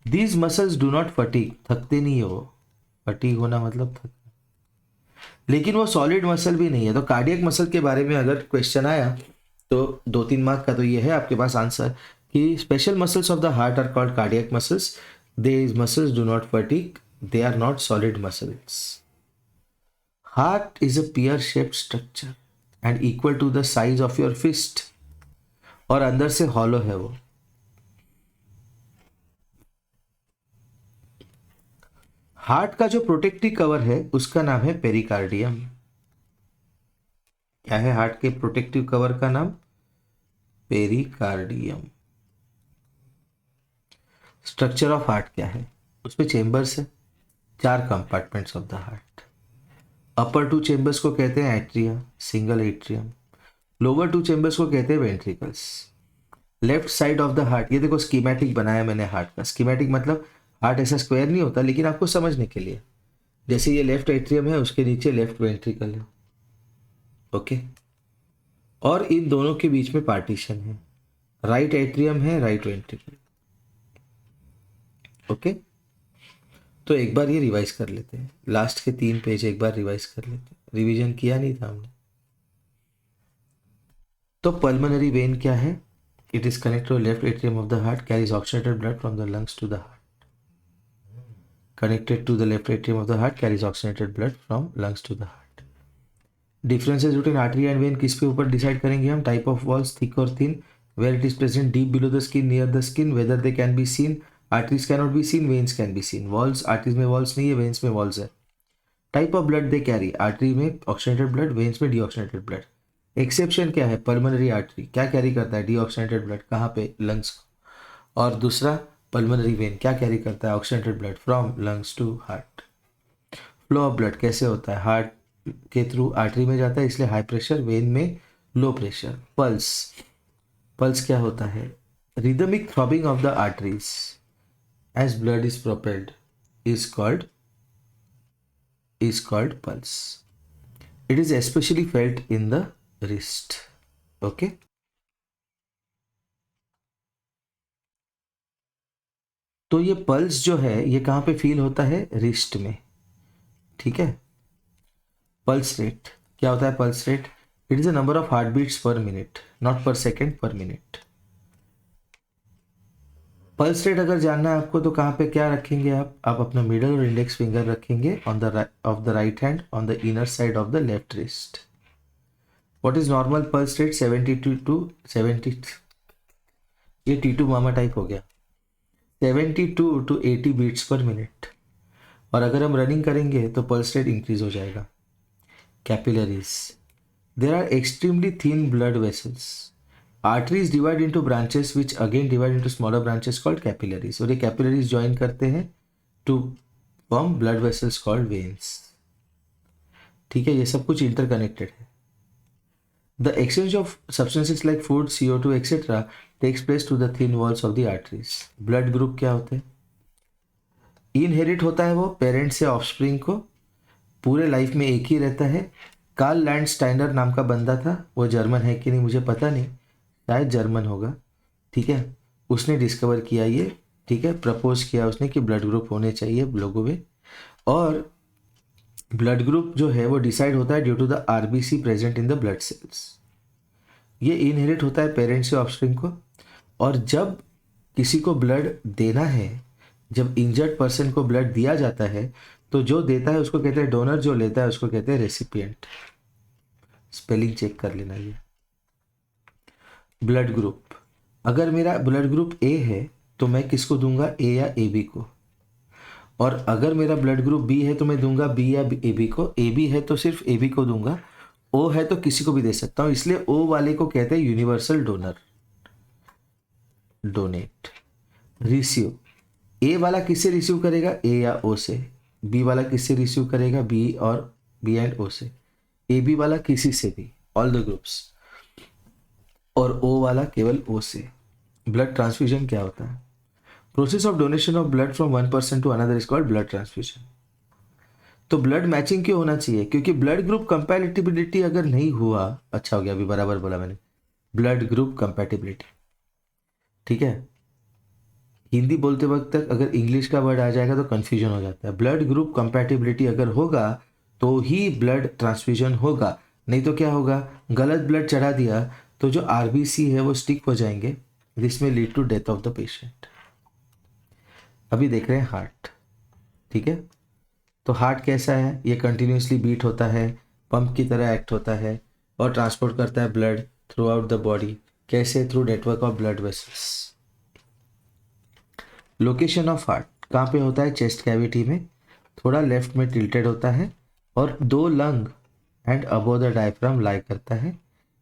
These muscles do not fatigue, थकते नहीं है वो। फटीग होना मतलब थकना, लेकिन वो सॉलिड मसल भी नहीं है। तो कार्डियक मसल के बारे में अगर क्वेश्चन आया तो 2-3 मार्क का तो ये है आपके पास आंसर कि special muscles of the heart are called cardiac muscles. These muscles do not fatigue, they are not solid muscles. Heart is a pear shaped structure and equal to the size of your fist, और अंदर से hollow है वो। Heart का जो protective cover है उसका नाम है पेरिकार्डियम। क्या है हार्ट के प्रोटेक्टिव कवर का नाम? पेरिकार्डियम। स्ट्रक्चर ऑफ हार्ट क्या है? उसमें चेंबर्स है, 4 compartments of the heart. Upper 2 chambers को कहते हैं atria, single atrium. Lower 2 chambers को कहते हैं ventricles. Left side of the heart, ये देखो स्कीमेटिक बनाया मैंने हार्ट का। स्कीमेटिक मतलब हार्ट ऐसा स्क्वायर नहीं होता, लेकिन आपको समझने के लिए, जैसे ये लेफ्ट एट्रियम है उसके नीचे लेफ्ट वेंट्रिकल है, ओके। और इन दोनों के बीच में पार्टीशन है, राइट एट्रियम है, राइट वेंट्रिकल, ओके। तो एक बार ये रिवाइज कर लेते हैं, लास्ट के 3 पेज एक बार रिवाइज कर लेते हैं, रिवीजन किया नहीं था हमने। तो पल्मोनरी वेन क्या है? It is connected to left atrium of the heart, carries oxygenated blood from the lungs to the heart. Connected to the left atrium of the heart, carries oxygenated blood from lungs to the heart. Differences between artery and vein किस पे ऊपर decide करेंगे हम? Type of walls, thick और thin, where it is present deep below the skin, near the skin, whether they can be seen, arteries can not be seen, veins can be scene. Walls, arteries में walls नहीं है, veins में walls है। Type of blood they carry, artery में oxygenated blood, veins में deoxygenated blood. Exception क्या है, pulmonary artery क्या कैरी करता है, डीऑक्सीजनेटेड ब्लड, कहाँ पे, लंग्स को। और दूसरा पल्मोनरी वेन क्या कैरी करता है, oxygenated blood from lungs to heart. Flow of blood कैसे होता है, हार्ट के थ्रू आर्टरी में जाता है, इसलिए हाई प्रेशर, वेन में लो प्रेशर। पल्स, पल्स क्या होता है, rhythmic throbbing of the arteries as blood is propelled is called pulse. It is especially felt in the wrist. Okay. तो ये पल्स जो है ये कहाँ पे फील होता है, रिस्ट में। ठीक है। पल्स रेट क्या होता है, pulse rate it is a number of heart beats per minute, not per second, per minute. Pulse rate अगर जानना है आपको तो कहाँ पे क्या रखेंगे आप अपना मिडल और इंडेक्स फिंगर रखेंगे on the of the right hand on the inner side of the left wrist. What is normal pulse rate, 72 to 70, ये टीटू मामा टाइप हो गया, 72 टू 80 बीट्स पर मिनट। और अगर हम रनिंग करेंगे तो पल्स रेट इंक्रीज हो जाएगा। Capillaries, there are extremely thin blood vessels, arteries divide into branches which again divide into smaller branches called capillaries. और ये कैपिलरीज ज्वाइन करते हैं to form blood vessels called veins. ठीक है, ये सब कुछ इंटरकनेक्टेड है। The exchange of substances like food, CO2 etcetera takes place to the thin walls of the arteries. Blood group क्या होते हैं, इनहेरिट होता है वो पेरेंट्स से ऑफस्प्रिंग को, पूरे लाइफ में एक ही रहता है। कार्ल लैंडस्टाइनर नाम का बंदा था, वो जर्मन है कि नहीं मुझे पता नहीं, शायद जर्मन होगा। ठीक है, उसने डिस्कवर किया ये। ठीक है, प्रपोज किया उसने कि ब्लड ग्रुप होने चाहिए लोगों में। और ब्लड ग्रुप जो है वो डिसाइड होता है due to the RBC present in the blood cells. ये इनहेरिट होता है पेरेंट्स से ऑफस्प्रिंग को। और जब किसी को ब्लड देना है, जब इंजर्ड पर्सन को ब्लड दिया जाता है तो जो देता है उसको कहते हैं डोनर, जो लेता है उसको कहते हैं रेसिपिएंट। स्पेलिंग चेक कर लेना ये। ब्लड ग्रुप, अगर मेरा ब्लड ग्रुप A है तो मैं किसको दूंगा, A या AB को। और अगर मेरा ब्लड ग्रुप B है तो मैं दूंगा B या AB को। AB है तो सिर्फ AB को दूंगा, O है तो किसी को भी दे सकता हूँ, इसलिए O वाले को कहते हैं यूनिवर्सल डोनर, डोनेट। रिसीव, ए वाला किससे रिसीव करेगा, ए या ओ से। बी वाला किससे रिसीव करेगा, बी और बी एंड ओ से। ए बी वाला किसी से भी, ऑल द ग्रुप्स। और ओ वाला केवल ओ से। ब्लड ट्रांसफ्यूजन क्या होता है, process of donation of blood from one person to another is called blood transfusion. तो ब्लड मैचिंग क्यों होना चाहिए, क्योंकि ब्लड ग्रुप कंपैटिबिलिटी अगर नहीं हुआ, अच्छा हो गया अभी बराबर बोला मैंने, ब्लड ग्रुप कंपैटिबिलिटी। ठीक है, हिंदी बोलते वक्त तक अगर इंग्लिश का वर्ड आ जाएगा तो कन्फ्यूजन हो जाता है। ब्लड ग्रुप कंपैटिबिलिटी अगर होगा तो ही ब्लड ट्रांसफ्यूजन होगा, नहीं तो क्या होगा, गलत ब्लड चढ़ा दिया तो जो RBC है वो स्टिक हो जाएंगे, दिस में lead to death of the patient. अभी देख रहे हैं हार्ट। ठीक है, तो हार्ट कैसा है, ये कंटिन्यूसली बीट होता है, पंप की तरह एक्ट होता है और ट्रांसपोर्ट करता है blood throughout the body. कैसे, through network of blood vessels. Location of heart कहाँ पे होता है, चेस्ट कैविटी में, थोड़ा लेफ्ट में टिल्टेड होता है और दो lung and above the diaphragm lie करता है।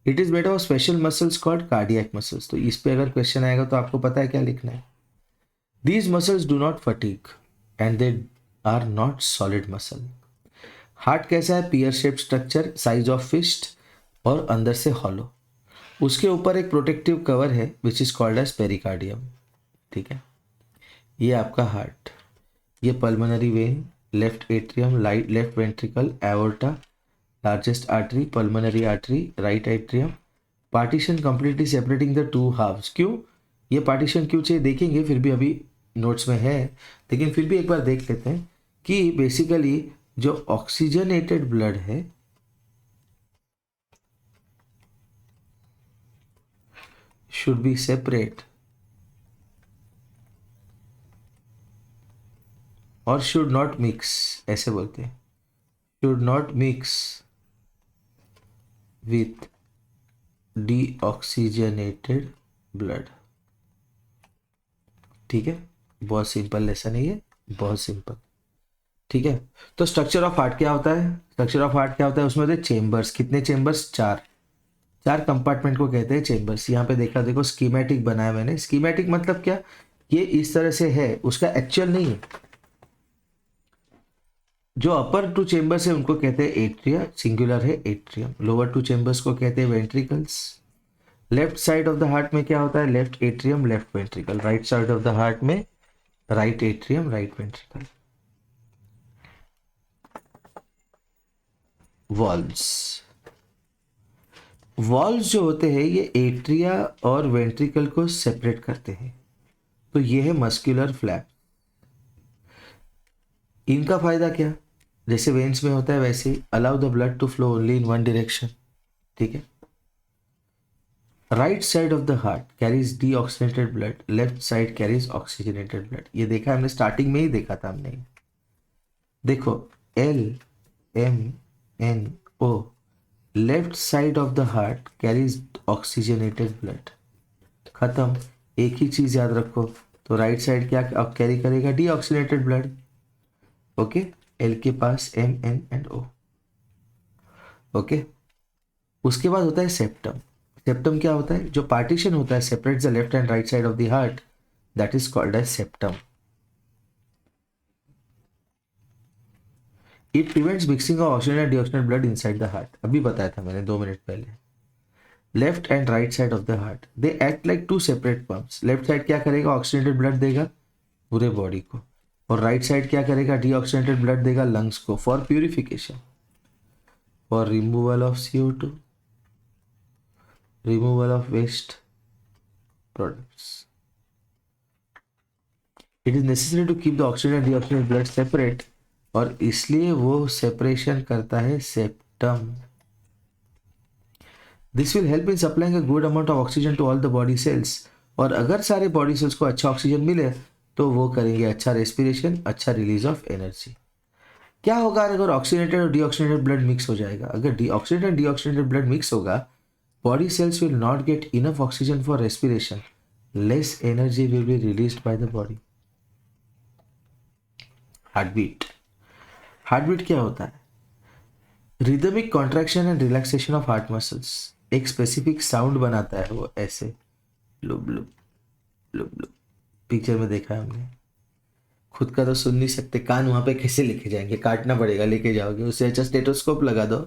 It is made of special muscles called cardiac muscles. तो इस पे अगर क्वेश्चन आएगा तो आपको पता है क्या लिखना है, these muscles do not fatigue and they are not solid muscle. Heart कैसा है, pear shape structure, size of fist और अंदर से हॉलो, उसके ऊपर एक प्रोटेक्टिव कवर है which is called as pericardium. ठीक है, ये आपका हार्ट, ये pulmonary vein, left atrium, left ventricle, aorta, largest artery, pulmonary artery, right atrium. Partition completely separating the two halves. क्यों ये पार्टीशन क्यों चाहिए देखेंगे, फिर भी अभी नोट्स में है, लेकिन फिर भी एक बार देख लेते हैं कि बेसिकली जो ऑक्सीजनेटेड ब्लड है शुड बी सेपरेट और शुड नॉट मिक्स, ऐसे बोलते हैं, should not mix with deoxygenated blood. ठीक है, बहुत सिंपल लेसन है ये, बहुत सिंपल। ठीक है, तो स्ट्रक्चर ऑफ हार्ट क्या होता है? स्ट्रक्चर ऑफ हार्ट क्या होता है? उसमें होते हैं चेम्बर्स। कितने चेम्बर्स? चार। चार कंपार्टमेंट को कहते हैं चेम्बर्स। यहाँ पे देखा, देखो स्कीमेटिक बनाया मैंने। स्कीमेटिक मतलब क्या? ये इस तरह से है, उसका एक्चुअल नहीं है। जो अपर टू चेम्बर्स है उनको कहते हैं एट्रिया, सिंगुलर है एट्रियम। लोअर टू चेम्बर्स को कहते हैं ventricles. Left side of the heart में क्या होता है? Left atrium, left ventricle. Right side of the heart में right atrium, right ventricle. Valves. Valves जो होते हैं ये एट्रिया और वेंट्रिकल को सेपरेट करते हैं। तो ये है मस्कुलर फ्लैप। इनका फायदा क्या? जैसे वेन्स में होता है वैसे ही, allow the blood to flow only in one direction. ठीक है। Right side of the heart carries deoxygenated blood, left side carries oxygenated blood. ये देखा हमने, स्टार्टिंग में ही देखा था हमने। देखो, L M N O, left side of the heart carries oxygenated blood. खत्म। एक ही चीज याद रखो, तो राइट साइड क्या कैरी करेगा? Deoxygenated blood. ओके, एल के पास M N and O. Okay, उसके बाद होता है सेप्टम। सेप्टम क्या होता है? जो पार्टीशन होता है, separate the left and right side of the heart, that is called as septum. It prevents mixing of oxygen and deoxygenated blood inside the heart. अभी बताया था मैंने 2 मिनट पहले। Left and right side of the heart they act like two separate pumps. Left side क्या करेगा? Oxygenated blood देगा पूरे body को, और राइट साइड क्या करेगा? डीऑक्सीजनेटेड ब्लड देगा लंग्स को, for purification, for removal of CO2, removal of waste products. It is necessary to keep the oxygen and deoxygenated blood separate, और इसलिए वो सेपरेशन करता है septum. This will help in supplying a good amount of oxygen to all the body cells. और अगर सारे body cells को अच्छा ऑक्सीजन मिले तो वो करेंगे अच्छा रेस्पिरेशन, अच्छा रिलीज ऑफ एनर्जी। क्या होगा अगर ऑक्सीजनेटेड और डीऑक्सीजनेटेड ब्लड मिक्स हो जाएगा? अगर डीऑक्सीजनेटेड डीऑक्सीजनेटेड ब्लड मिक्स होगा, body cells will not get enough oxygen for respiration, less energy will be released by the body. Heartbeat. Heartbeat क्या होता है? Rhythmic contraction and relaxation of heart muscles. एक specific sound बनाता है वो, ऐसे लुब लुब लुब लुब। Picture में देखा है हमने। खुद का तो सुन नहीं सकते, कान वहां पे कैसे लेके जाएंगे? काटना पड़ेगा, लेके जाओगे, उससे अच्छा स्टेटोस्कोप लगा दो।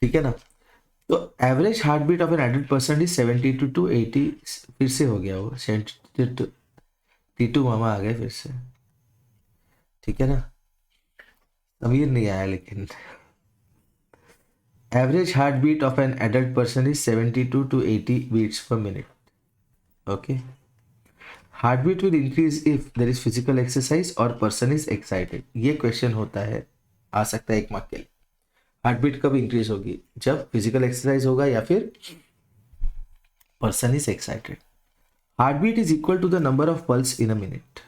ठीक है ना? तो average heart beat of an adult person is 72 to 80। फिर से हो गया वो 72। मामा आ गए फिर से। ठीक है ना? समीर नहीं आया लेकिन। Average heart beat of an adult person is 72 to 80 beats per minute. Okay. Heart beat will increase if there is physical exercise और पर्सन इज एक्साइटेड। ये क्वेश्चन होता है, आ सकता है एक मार्क के लिए। हार्ट बीट कब इंक्रीज होगी? जब फिजिकल एक्सरसाइज होगा या फिर person is excited. Heart beat is equal to the number of pulse in a minute.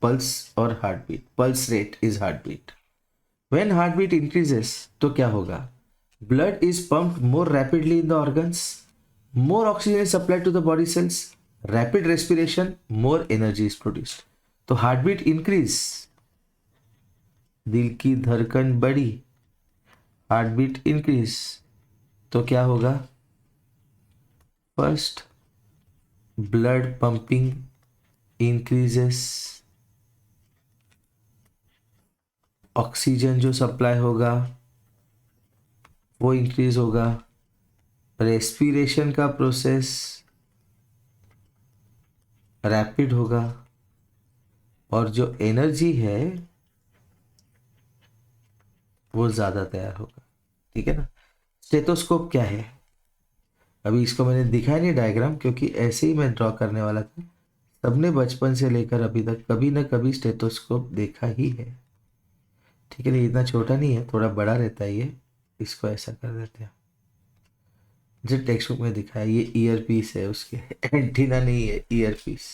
Pulse और heart beat, pulse rate is heart beat. When heart beat increases तो क्या होगा? Blood is pumped more rapidly in the organs, more oxygen is supplied to the body cells, rapid respiration, more energy is produced। तो heart beat increase, दिल की धड़कन बढ़ी, heart beat increase, तो क्या होगा? First, blood pumping increases, oxygen जो supply होगा वो इंक्रीज होगा, रेस्पिरेशन का प्रोसेस रैपिड होगा, और जो एनर्जी है वो ज़्यादा तैयार होगा। ठीक है ना? स्टेथोस्कोप क्या है? अभी इसको मैंने दिखाया नहीं डायग्राम, क्योंकि ऐसे ही मैं ड्रॉ करने वाला था। सबने बचपन से लेकर अभी तक कभी ना कभी स्टेथोस्कोप देखा ही है। ठीक है ना? इतना छोटा नहीं है, थोड़ा बड़ा रहता है ये। इसको ऐसा कर देते हैं, जो टेक्स्ट बुक में दिखाया। ये ईयर पीस है उसके, एंटीना नहीं है, ear piece.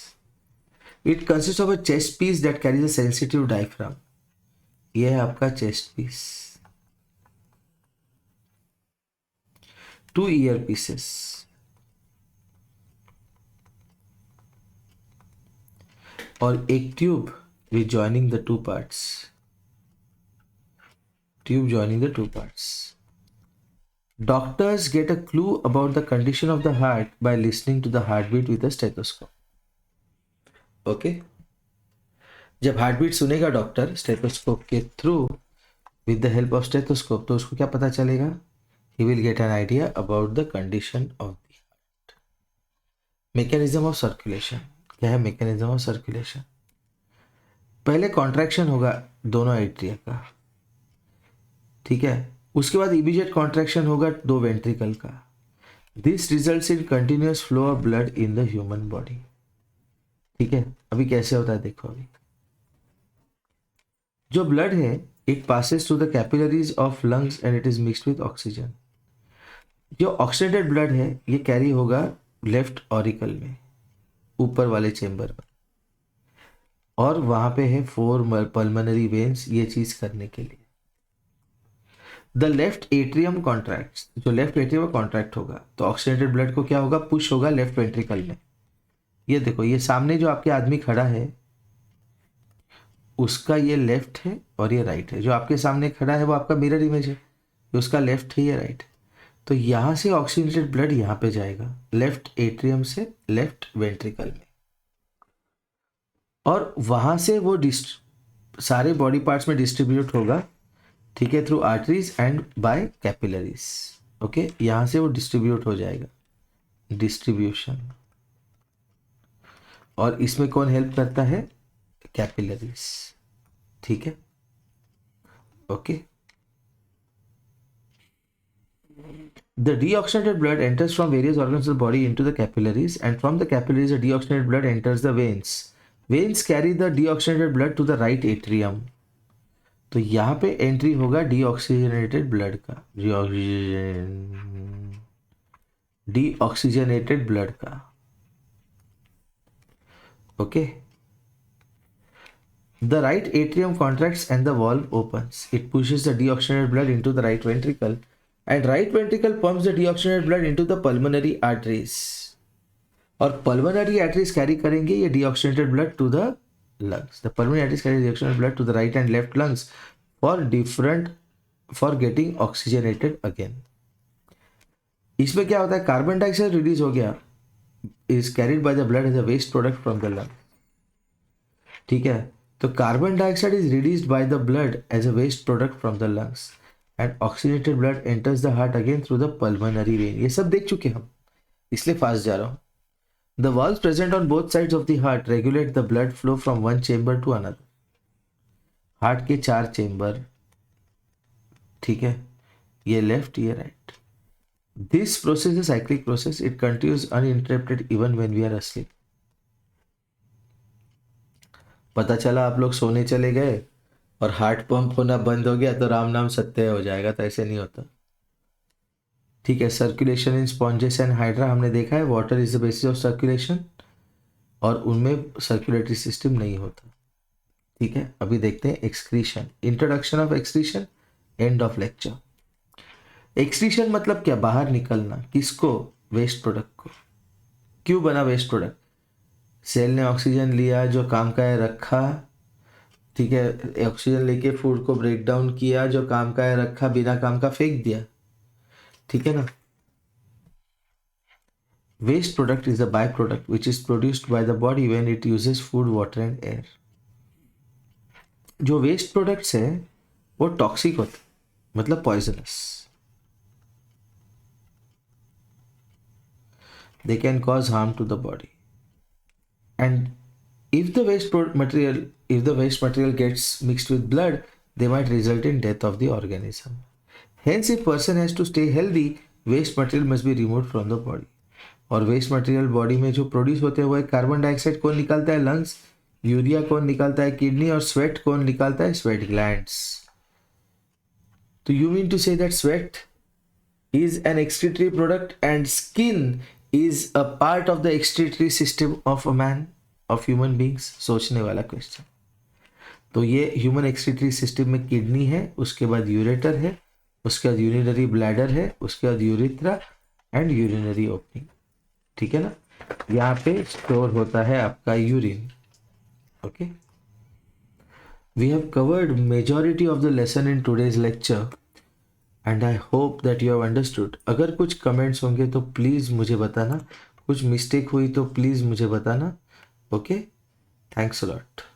It consist of a chest piece that carries a sensitive diaphragm. ये है आपका चेस्ट पीस। 2 year pieces. और एक tube with joining the two parts. Tube joining the two parts. Doctors get a clue about the condition of the heart by listening to the heartbeat with a stethoscope. Okay? जब heartbeat सुनेगा doctor stethoscope के through with the help of stethoscope, तो उसको क्या पता चलेगा? He will get an idea about the condition of the heart. Mechanism of circulation क्या है? मैकेनिज्म ऑफ सर्कुलेशन, पहले कॉन्ट्रैक्शन होगा दोनों एट्रिया का, ठीक है, उसके बाद इमीडिएट कॉन्ट्रैक्शन होगा दो वेंट्रिकल का. This results in continuous flow of blood in the human body. ठीक है, अभी कैसे होता है देखो. अभी जो ब्लड है it passes through the capillaries of lungs and it is mixed with oxygen. जो ऑक्सीडेटेड ब्लड है ये कैरी होगा लेफ्ट ऑरिकल में, ऊपर वाले चेंबर में, और वहां पे है 4 पल्मोनरी वेन्स ये चीज करने के लिए. द लेफ्ट एट्रियम कॉन्ट्रैक्ट्स, जो लेफ्ट एट्रियम कॉन्ट्रैक्ट होगा तो ऑक्सीडेटेड ब्लड को क्या होगा? पुश होगा लेफ्ट वेंट्रिकल में. ये देखो, ये सामने जो आपके आदमी खड़ा है उसका ये लेफ्ट है और ये राइट है. जो आपके सामने खड़ा है वो आपका मिरर इमेज है, उसका लेफ्ट है ये राइट. तो यहाँ से ऑक्सीजनेटेड ब्लड यहाँ पे जाएगा लेफ्ट एट्रियम से लेफ्ट वेंट्रिकल में, और वहां से वो सारे बॉडी पार्ट्स में डिस्ट्रीब्यूट होगा, ठीक है, through arteries and by capillaries. Okay, यहां से वो डिस्ट्रीब्यूट हो जाएगा, डिस्ट्रीब्यूशन. और इसमें कौन हेल्प करता है? कैपिलरीज. ठीक है, okay. The deoxygenated blood enters from various organs of the body into the capillaries, and from the capillaries the deoxygenated blood enters the veins. Veins carry the deoxygenated blood to the right atrium. तो यहाँ पे entry होगा deoxygenated blood का, deoxygenated blood का. Okay. The right atrium contracts and the valve opens. It pushes the deoxygenated blood into the right ventricle, and right ventricle pumps the deoxygenated blood into the pulmonary arteries. और pulmonary arteries carry करेंगे ये deoxygenated blood to the lungs. The pulmonary arteries carry deoxygenated blood to the right and left lungs for getting oxygenated again. इसमें क्या होता है? Carbon dioxide release हो गया, is carried by the blood as a waste product from the lung. ठीक है, तो carbon dioxide is released by the blood as a waste product from the lungs, and oxygenated blood enters the heart again through the pulmonary vein. ये सब देख चुके हम, इसलिए fast जा रहा हूँ. The valves present on both sides of the heart regulate the blood flow from one chamber to another. Heart के 4 चेंबर, ठीक है, ये लेफ्ट ये right. This process is cyclic process. It continues uninterrupted even when we are asleep. पता चला आप लोग सोने चले गए और हार्ट पंप होना बंद हो गया तो राम नाम सत्य हो जाएगा, तो ऐसे नहीं होता. ठीक है. Circulation in sponges and hydra हमने देखा है, water is the basis of circulation, और उनमें सर्कुलेटरी सिस्टम नहीं होता. ठीक है, अभी देखते हैं excretion. Introduction of excretion, end of lecture. Excretion मतलब क्या? बाहर निकलना. किसको? वेस्ट प्रोडक्ट को. क्यों बना वेस्ट प्रोडक्ट? सेल ने ऑक्सीजन लिया, जो काम का है रखा, ठीक है, ऑक्सीजन लेके फूड को ब्रेक डाउन किया, जो काम का है रखा, बिना काम का फेंक दिया. ठीक है ना. Waste product is a by product which is produced by the body when it uses food, water and air. जो वेस्ट प्रोडक्ट्स है वो टॉक्सिक होते, मतलब poisonous. They can cause harm to the body. And if the waste material gets mixed with blood, they might result in death of the organism. Hence, if person has to stay healthy, waste material must be removed from the body. और waste material body में जो produce होते हैं वो है carbon dioxide. कौन निकालता है? लंग्स. यूरिया कौन निकालता है? किडनी. और स्वेट कौन निकालता है? Sweat glands. तो you mean to say that sweat is an excretory product and skin is a part of the excretory system of a man, of human beings. सोचने वाला क्वेश्चन. तो ये ह्यूमन एक्सक्रीटरी सिस्टम में kidney है, उसके बाद ureter है, उसके बाद यूरिनरी ब्लैडर है, उसके बाद यूरिथ्रा एंड यूरिनरी ओपनिंग. ठीक है ना. यहाँ पे स्टोर होता है आपका urine. Okay. We have covered majority of the lesson in today's lecture and I hope that you have understood. अगर कुछ comments होंगे तो please मुझे बताना, कुछ mistake हुई तो please मुझे बताना. Okay. Thanks a lot.